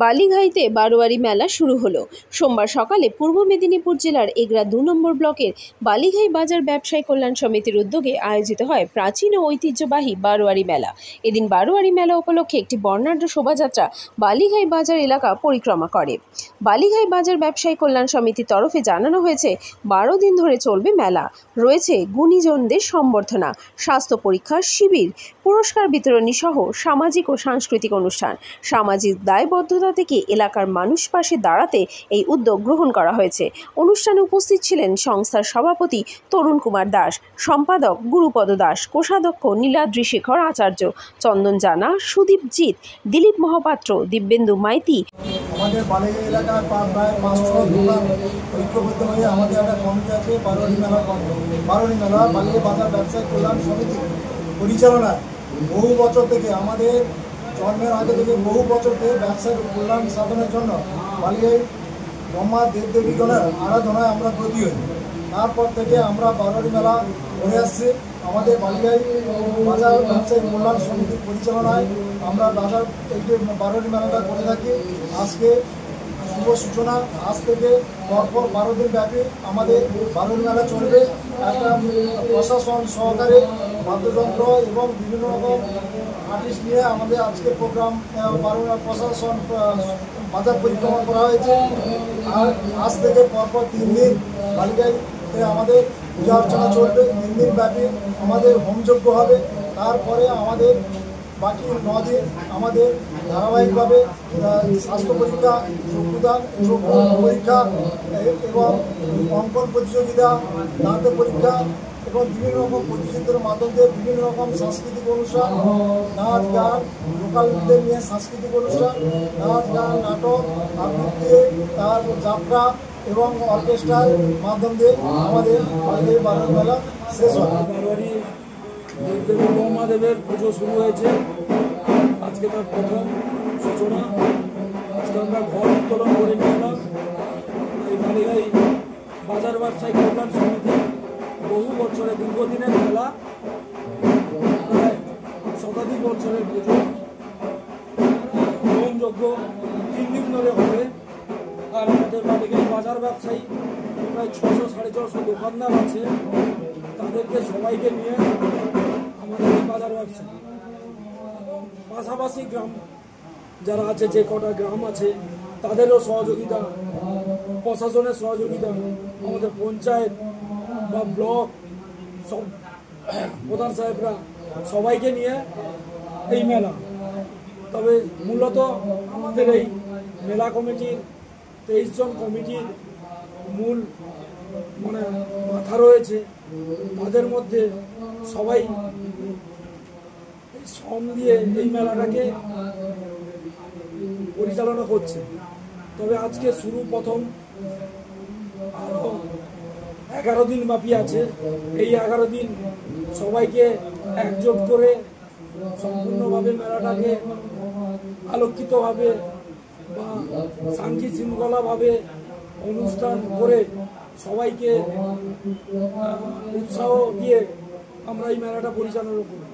বালিঘাইতে বারোয়ারি মেলা শুরু হলো। সোমবার সকালে পূর্ব মেদিনীপুর জেলার এগরা ২ নম্বর ব্লকের বালিঘাই বাজার ব্যবসায়ী কল্যাণ সমিতির উদ্যোগে আয়োজিত হয় প্রাচীন ও ঐতিহ্যবাহী বারোয়ারি মেলা। এদিন বারোয়ারি মেলা উপলক্ষে একটি বর্ণাঢ্য শোভাযাত্রা বালিঘাই বাজার এলাকা পরিক্রমা করে। বালিঘাই বাজার ব্যবসায়ী কল্যাণ সমিতির তরফে জানানো হয়েছে, ১২ দিন ধরে চলবে মেলা। রয়েছে গুণীজনদের সম্বর্ধনা, স্বাস্থ্য পরীক্ষার শিবির, পুরস্কার বিতরণী সহ সামাজিক ও সাংস্কৃতিক অনুষ্ঠান। সামাজিক দায়বদ্ধতা থেকে এলাকার মানুষ পাশে দাঁড়াতে এই উদ্যোগ গ্রহণ করা হয়েছে। অনুষ্ঠানে উপস্থিত ছিলেন সংস্থার সভাপতি তরুণ কুমার দাস, সম্পাদক গুরুপদ দাস, কোষাধ্যক্ষ নীলাদ্রি শেখর আচার্য, চন্দন জানা, সুদীপ জিৎ, দিলীপ মহাপাত্র, দিব্যেন্দু মাইতি। আমাদের বালিঘাই এলাকার প্রায় ৫০০ দোকান ঐক্যবদ্ধ হয়ে আমাদের একটা কমিটি আছে বারোয়ারি মেলা বালিঘাই বাজার ব্যবসায়ী কল্যাণ সমিতি পরিচালনায় বহু বছর থেকে, আমাদের জন্মের আগে থেকে বহু বছর থেকে ব্যবসায়ী কল্যাণ সাধনের জন্য বালিঘাই ব্রহ্মা দেবদেবীগণের আরাধনায় আমরা ব্রতী হই। তারপর থেকে আমরা বারোয়ারি মেলা করে আসছি। আমাদের বালিঘাই বাজার ব্যবসায়ী কল্যাণ সমিতির পরিচালনায় আমরা বারোয়ারি মেলাটা করে থাকি। আজকে শুভ সূচনা, আজ থেকে পরপর ১২ দিন ব্যাপী আমাদের বারোয়ারি মেলা চলবে। একটা প্রশাসন সহকারে বাদ্যযন্ত্র এবং বিভিন্ন রকম আর্টিস্ট নিয়ে আমাদের আজকে প্রোগ্রাম প্রশাসন বাজার পরিক্রমা করা হয়েছে। আর আজ থেকে পরপর ৩ দিন বালিঘাইতে আমাদের পূজা অর্চনা চলবে। 3 দিন ব্যাপী আমাদের হোমযজ্ঞ হবে। তারপরে আমাদের বাকি 9 দিন আমাদের ধারাবাহিকভাবে স্বাস্থ্য পরীক্ষা, চক্ষুদান পরীক্ষা এবং অঙ্কন প্রতিযোগিতা, দাঁতের পরীক্ষা এবং বিভিন্ন রকম প্রতিযোগিতার মাধ্যমে বিভিন্ন রকম সাংস্কৃতিক অনুষ্ঠান, নাচ গান, লোকালদের নিয়ে সাংস্কৃতিক অনুষ্ঠান, নাচ গান, নাটক, আবৃত্তি, তারপর যাত্রা এবং অর্কেস্ট্রার মাধ্যম দিয়ে আমাদের বালিঘাই বারোয়ারি মেলা শেষ হয়। বারোয়ারি দেবদেবী মহাদেবের পুজো শুরু হয়েছে। আজকে তার প্রথম সূচনা। আজকে আমরা ঘর উত্তোলন করে নিয়ে এলাম। এই বালিঘাই বাজার ব্যবসায়ী কল্যাণ সমিতি বহু বছরের দীর্ঘদিনের মেলা, প্রায় শতাধিক বছরের পুজো। হোমযজ্ঞ 3 দিন ধরে হবে। আর আমাদের বালিঘাই বাজার ব্যবসায়ী প্রায় 600-650 দোকানদার আছে। তাদেরকে সবাইকে নিয়ে আমাদের এই বাজার ব্যবসা, পাশাপাশি গ্রাম যারা আছে, যে কটা গ্রাম আছে তাদেরও সহযোগিতা, প্রশাসনের সহযোগিতা, আমাদের পঞ্চায়েত বা ব্লক সব প্রধান সাহেবরা সবাইকে নিয়ে এই মেলা। তবে মূলত আমাদের এই মেলা কমিটির 23 জন কমিটির মূল মাথা রয়েছে। তাদের মধ্যে সবাই শ্রম দিয়ে এই মেলাটাকে পরিচালনা করছে। তবে আজকে শুরু প্রথম, আরও 11 দিন ব্যাপী আছে। এই 11 দিন সবাইকে একজোট করে সম্পূর্ণভাবে মেলাটাকে আলোকিতভাবে বা শান্তি শৃঙ্খলাভাবে অনুষ্ঠান করে সবাইকে উৎসাহ দিয়ে আমরা এই মেলাটা পরিচালনা করি।